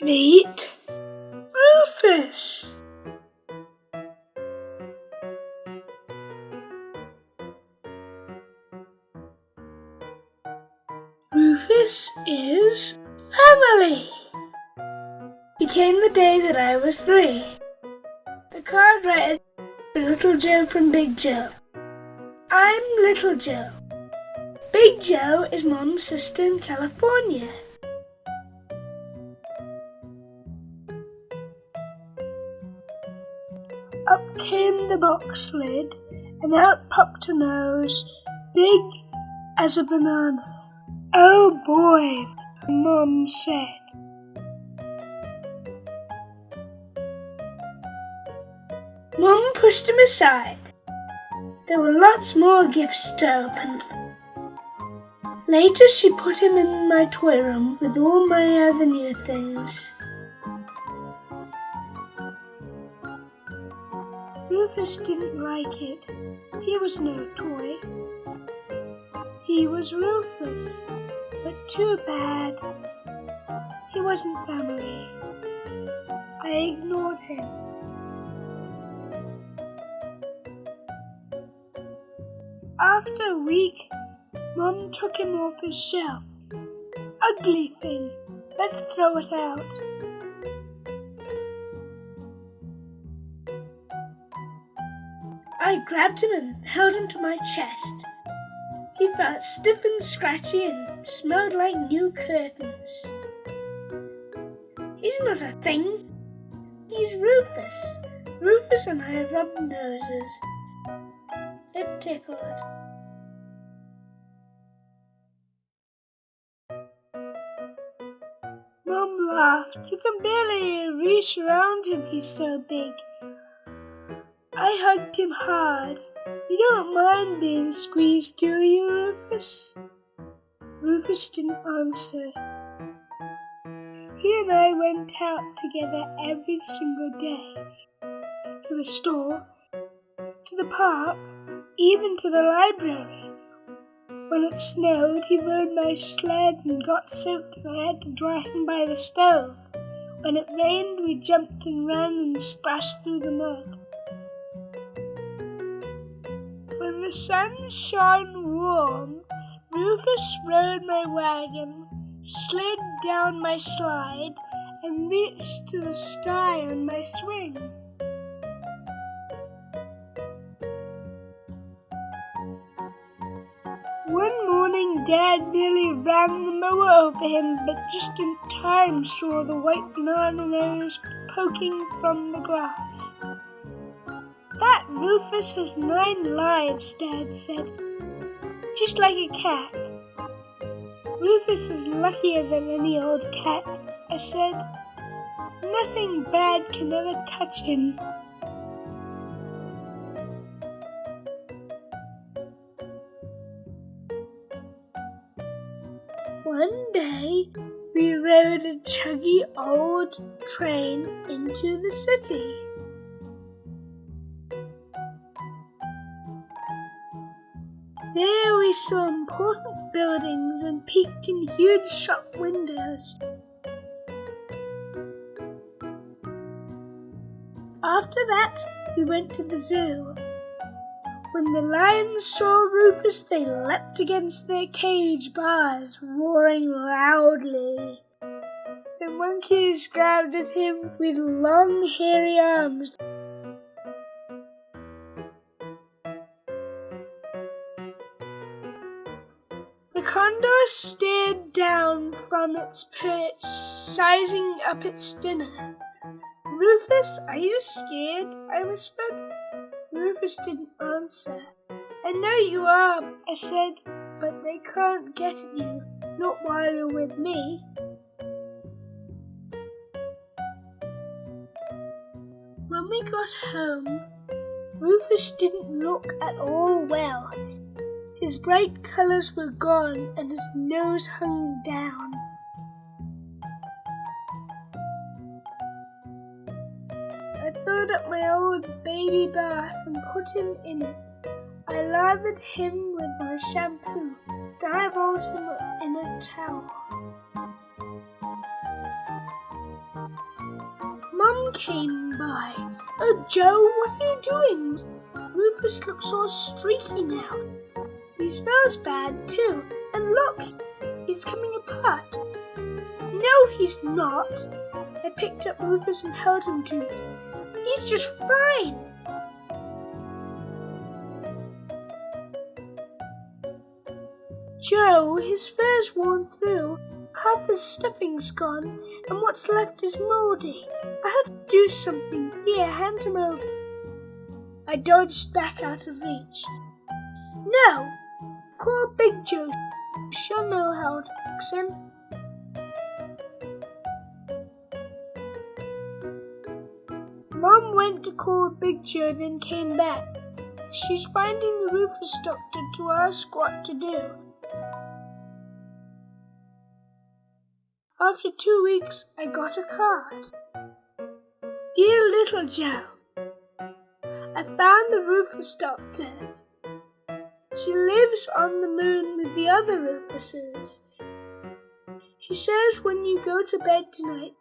Meet Rufus. Rufus is family. Became the day that I was 3. The card read, Little Joe from Big Joe. I'm Little Joe. Big Joe is Mom's sister in California. Up came the box lid, and out popped a nose, big as a banana. Oh boy, Mom said. Mom pushed him aside. There were lots more gifts to open. Later she put him in my toy room with all my other new things. Rufus didn't like it. He was no toy. He was Rufus, but too bad. He wasn't family. I ignored him. After a week, Mom took him off his shelf. Ugly thing. Let's throw it out. I grabbed him and held him to my chest. He felt stiff and scratchy and smelled like new curtains. He's not a thing. He's Rufus. Rufus and I rubbed noses. It tickled. Mom laughed. You can barely reach around him, he's so big. I hugged him hard. You don't mind being squeezed, do you, Rufus? Rufus didn't answer. He and I went out together every single day. To the store, to the park, even to the library. When it snowed, he rode my sled and got soaked and I had to dry him by the stove. When it rained, we jumped and ran and splashed through the mud. When the sun shone warm, Rufus rode my wagon, slid down my slide, and reached to the sky on my swing. One morning, Dad nearly ran the mower over him, but just in time saw the white banana nose poking from the grass. That Rufus has 9 lives, Dad said. Just like a cat. Rufus is luckier than any old cat, I said. Nothing bad can ever touch him. One day, we rode a chuggy old train into the city. There we saw important buildings and peeked in huge shop windows. After that, we went to the zoo. When the lions saw Rufus, they leapt against their cage bars, roaring loudly. The monkeys grabbed at him with long, hairy arms. The condor stared down from its perch, sizing up its dinner. Rufus, are you scared? I whispered. Rufus didn't answer. I know you are, I said, but they can't get at you, not while you're with me. When we got home, Rufus didn't look at all well. His bright colours were gone and his nose hung down. I filled up my old baby bath and put him in it. I lathered him with my shampoo, then I rolled him in a towel. came by. "Oh, Joe, what are you doing?" Rufus looks all streaky now. He smells bad too. And look, he's coming apart. "No, he's not." I picked up Rufus and held him to me. "He's just fine." "Joe, his fur's worn through, half his stuffing's gone, and what's left is mouldy. I have to do something. Here, hand him over." I dodged back out of reach. "No, call Big Joe. She'll know how to fix him." Mom went to call Big Joe, then came back. She's finding the Rufus doctor to ask what to do. After 2 weeks, I got a card. "Dear little Joe, I found the Rufus doctor. She lives on the moon with the other Rufuses. She says when you go to bed tonight,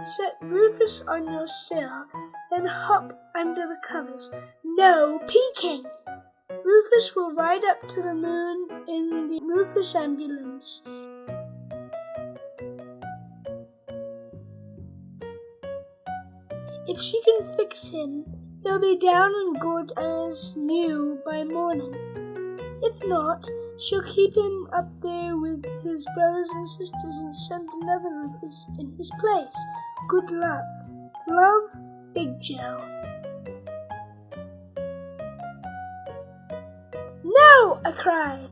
set Rufus on your sill, then hop under the covers. No peeking! Rufus will ride up to the moon in the Rufus ambulance. If she can fix him, he'll be down and good as new by morning. If not, she'll keep him up there with his brothers and sisters and send another Rufus in his place. Good luck. Love, Big Joe." "No!" I cried.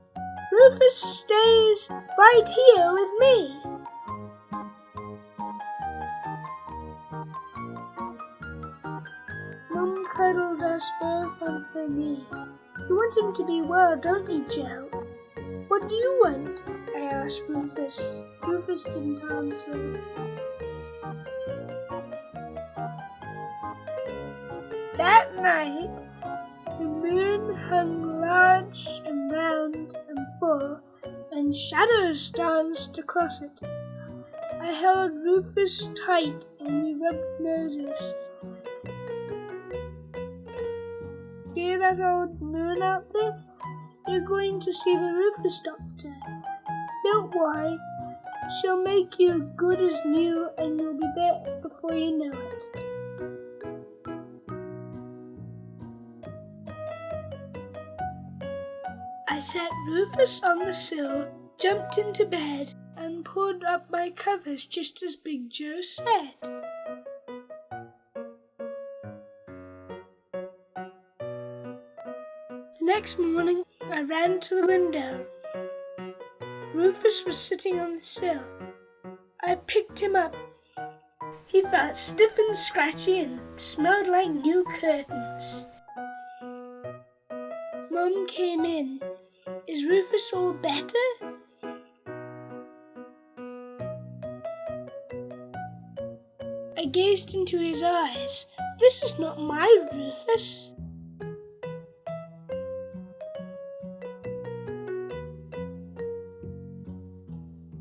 "Rufus stays right here with me." Mum cuddled us both on her knee. "You want him to be well, don't you, Joe?" "What do you want?" I asked Rufus. Rufus didn't answer. That night, the moon hung large and round and full, and shadows danced across it. I held Rufus tight and we rubbed noses. "See that old moon out there? You're going to see the Rufus doctor. Don't worry, she'll make you good as new and you'll be there before you know it." I set Rufus on the sill, jumped into bed, and pulled up my covers just as Big Joe said. The next morning, I ran to the window. Rufus was sitting on the sill. I picked him up. He felt stiff and scratchy and smelled like new curtains. Mum came in. "Is Rufus all better?" I gazed into his eyes. "This is not my Rufus."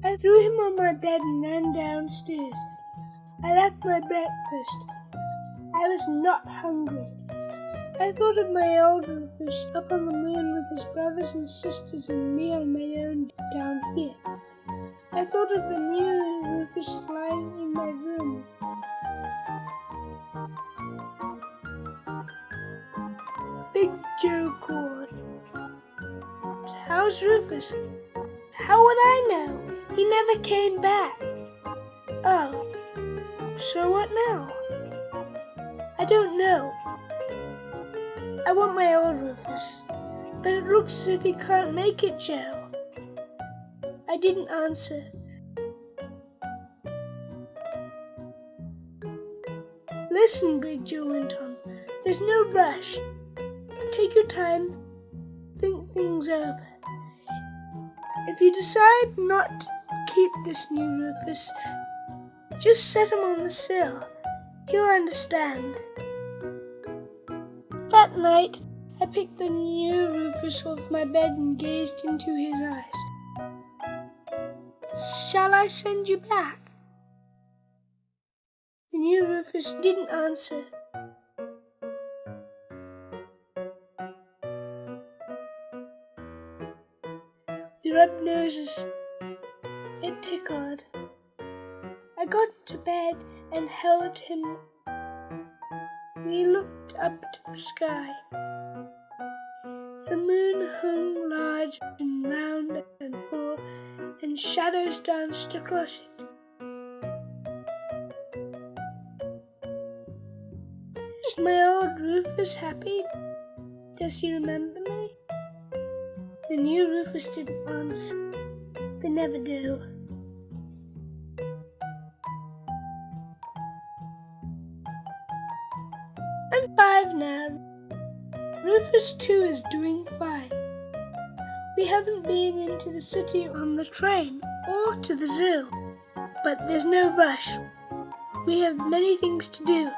I threw him on my bed and ran downstairs. I left my breakfast. I was not hungry. I thought of my old Rufus up on the moon with his brothers and sisters and me on my own down here. I thought of the new Rufus lying in my room. Big Joe called. "How's Rufus?" "How would I know? He never came back." "Oh, so what now?" "I don't know. I want my old Rufus, but it looks as if he can't make it, Joe." I didn't answer. "Listen," Big Joe went on, "there's no rush. Take your time, think things over. If you decide not to keep this new Rufus, just set him on the sill. He'll understand." That night, I picked the new Rufus off my bed and gazed into his eyes. "Shall I send you back?" "Then knew Rufus didn't answer. We rubbed noses. It tickled. I got to bed and held him. We looked up to the sky. The moon hung large and round and full, and shadows danced across it. Is my old Rufus happy? Does he remember me? The new Rufus didn't answer. They never do. I'm 5 now. Rufus too is doing fine. We haven't been into the city on the train or to the zoo, but there's no rush. We have many things to do.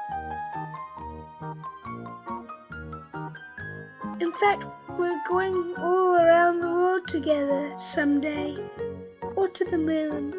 In fact, we're going all around the world together someday, or to the moon.